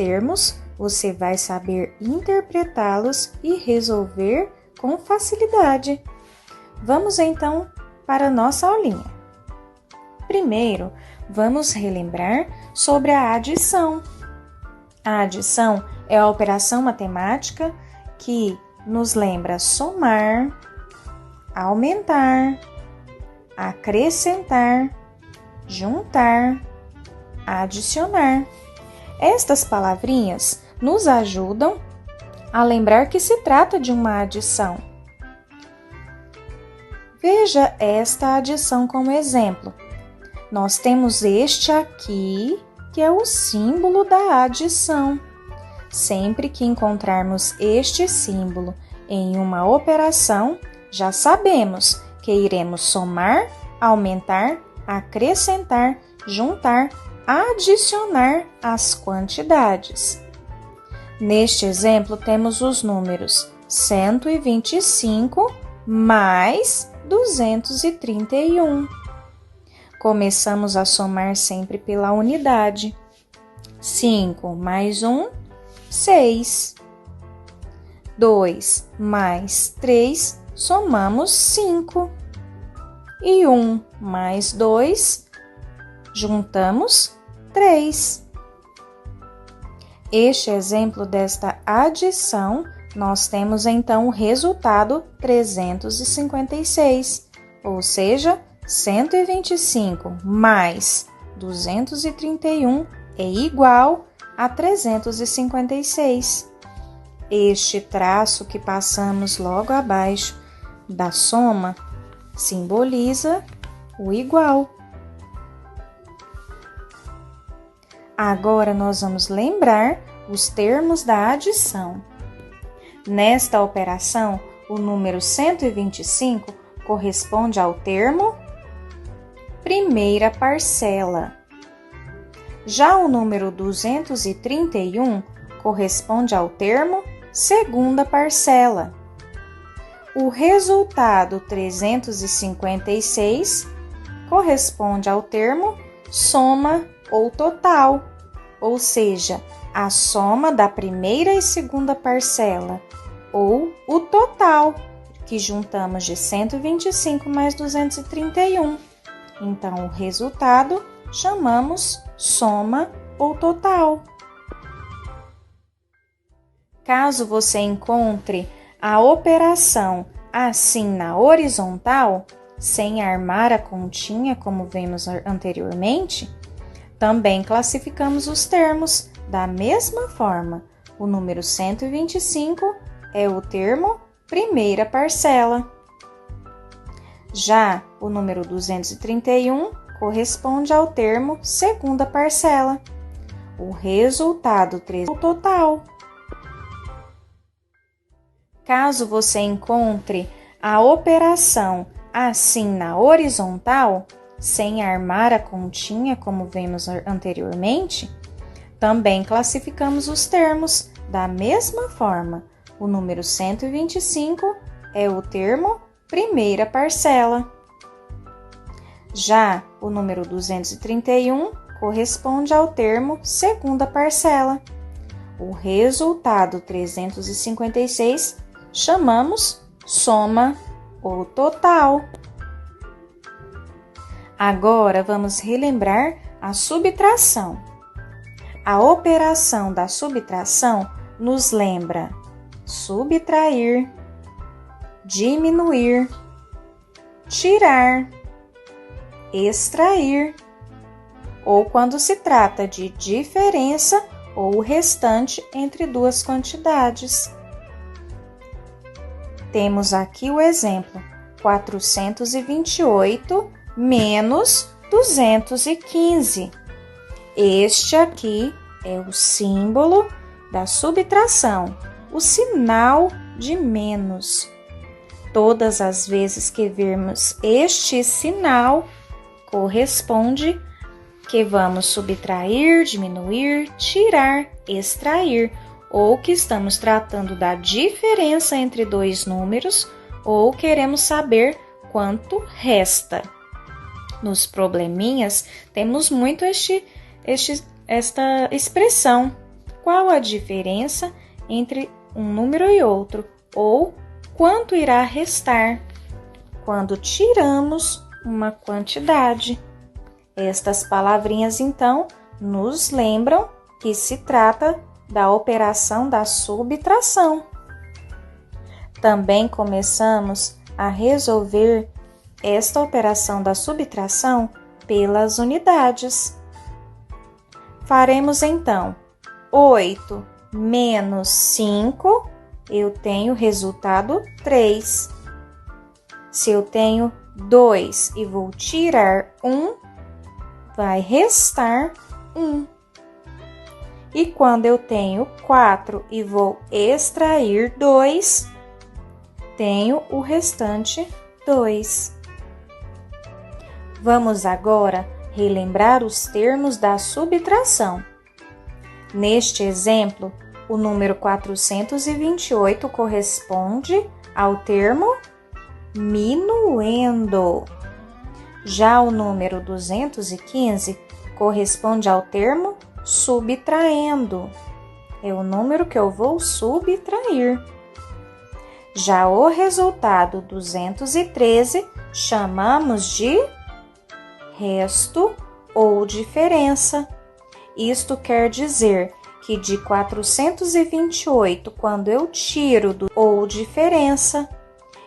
termos, você vai saber interpretá-los e resolver com facilidade. Vamos então para a nossa aulinha. Primeiro, vamos relembrar sobre a adição. A adição é a operação matemática que nos lembra somar, aumentar, acrescentar, juntar, adicionar. Estas palavrinhas nos ajudam a lembrar que se trata de uma adição. Veja esta adição como exemplo. Nós temos este aqui, que é o símbolo da adição. Sempre que encontrarmos este símbolo em uma operação, já sabemos que iremos somar, aumentar, acrescentar, juntar, adicionar as quantidades. Neste exemplo, temos os números 125 mais 231. Começamos a somar sempre pela unidade. 5 mais 1, 6. 2 mais 3, somamos 5. E 1 mais 2, juntamos 3. Este exemplo desta adição, nós temos então o resultado 356, ou seja, 125 mais 231 é igual a 356. Este traço que passamos logo abaixo da soma simboliza o igual. Agora nós vamos lembrar os termos da adição. Nesta operação, o número 125 corresponde ao termo primeira parcela. Já o número 231 corresponde ao termo segunda parcela. O resultado 356 corresponde ao termo soma ou total, ou seja, a soma da primeira e segunda parcela, ou o total, que juntamos de 125 mais 231. Então, o resultado chamamos soma ou total. Caso você encontre a operação assim na horizontal, sem armar a continha, como vimos anteriormente, também classificamos os termos da mesma forma. O número 125 é o termo primeira parcela. Já o número 231 corresponde ao termo segunda parcela. O resultado 3 é o total. Caso você encontre a operação assim na horizontal, sem armar a continha, como vimos anteriormente, também classificamos os termos da mesma forma. O número 125 é o termo primeira parcela. Já o número 231 corresponde ao termo segunda parcela. O resultado 356 chamamos soma ou total. Agora vamos relembrar a subtração. A operação da subtração nos lembra subtrair, diminuir, tirar, extrair, ou quando se trata de diferença ou o restante entre duas quantidades. Temos aqui o exemplo: 428 menos 215. Este aqui é o símbolo da subtração, o sinal de menos. Todas as vezes que vermos este sinal, corresponde que vamos subtrair, diminuir, tirar, extrair, ou que estamos tratando da diferença entre dois números, ou queremos saber quanto resta. Nos probleminhas, temos muito esta expressão, qual a diferença entre um número e outro, ou quanto irá restar quando tiramos uma quantidade. Estas palavrinhas, então, nos lembram que se trata da operação da subtração. Também começamos a resolver esta operação da subtração pelas unidades. Faremos então 8 menos 5, eu tenho resultado 3. Se eu tenho 2 e vou tirar 1, vai restar 1. E quando eu tenho 4 e vou extrair 2, tenho o restante 2. Vamos agora relembrar os termos da subtração. Neste exemplo, o número 428 corresponde ao termo minuendo. Já o número 215 corresponde ao termo subtraindo. É o número que eu vou subtrair. Já o resultado 213 chamamos de resto ou diferença. Isto quer dizer que de 428, quando eu tiro do ou diferença,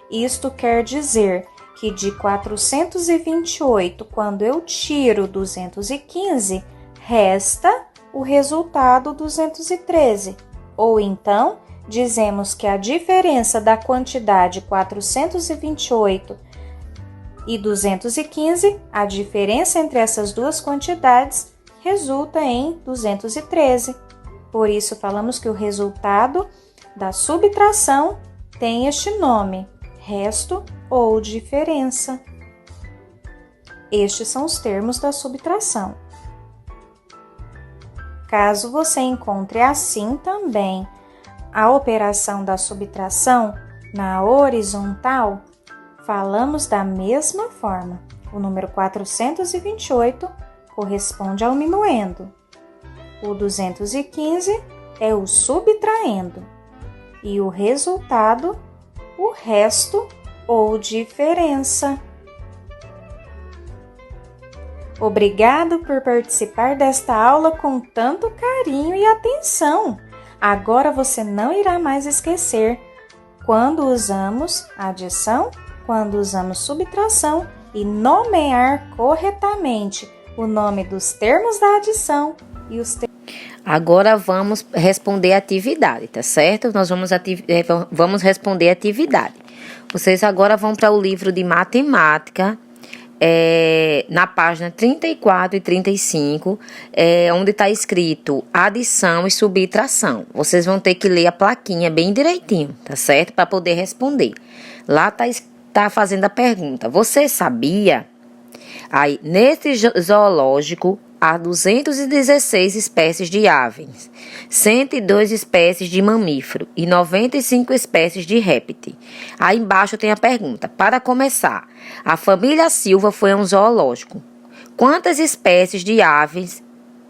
isto quer dizer que de 428, quando eu tiro 215, resta o resultado 213. Ou então, dizemos que a diferença da quantidade 428 e 215, a diferença entre essas duas quantidades, resulta em 213. Por isso, falamos que o resultado da subtração tem este nome, resto ou diferença. Estes são os termos da subtração. Caso você encontre assim também a operação da subtração na horizontal, falamos da mesma forma. O número 428 corresponde ao minuendo. O 215 é o subtraendo. E o resultado, o resto ou diferença. Obrigado por participar desta aula com tanto carinho e atenção. Agora você não irá mais esquecer quando usamos adição, quando usamos subtração e nomear corretamente o nome dos termos da adição e os termos. Agora vamos responder a atividade, tá certo? Nós vamos responder a atividade. Vocês agora vão para o livro de matemática, na página 34 e 35, onde está escrito adição e subtração. Vocês vão ter que ler a plaquinha bem direitinho, tá certo? Para poder responder. Lá tá fazendo a pergunta. Você sabia? Aí, nesse zoológico, há 216 espécies de aves, 102 espécies de mamífero e 95 espécies de réptil. Aí embaixo tem a pergunta. Para começar, a família Silva foi a um zoológico. Quantas espécies de aves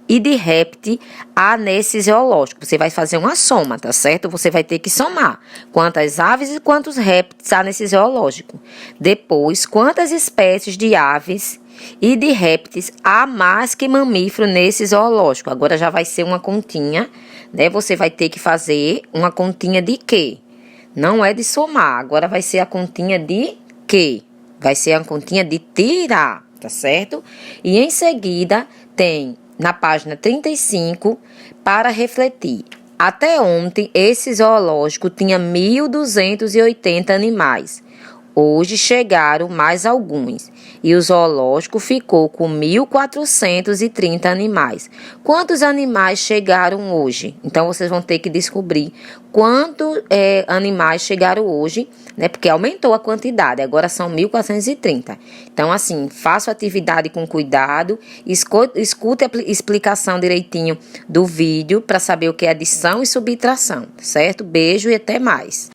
e de réptil há nesse zoológico? Você vai fazer uma soma, tá certo? Você vai ter que somar quantas aves e quantos répteis há nesse zoológico. Depois, quantas espécies de aves e de répteis há mais que mamífero nesse zoológico? Agora já vai ser uma continha, né? Você vai ter que fazer uma continha de quê? Não é de somar, agora vai ser a continha de quê? Vai ser a continha de tirar, tá certo? E em seguida tem na página 35 para refletir. Até ontem esse zoológico tinha 1.280 animais. Hoje chegaram mais alguns e o zoológico ficou com 1.430 animais. Quantos animais chegaram hoje? Então, vocês vão ter que descobrir quantos animais chegaram hoje, né? Porque aumentou a quantidade, agora são 1.430. Então, assim, faça a atividade com cuidado, escute a explicação direitinho do vídeo para saber o que é adição e subtração, certo? Beijo e até mais.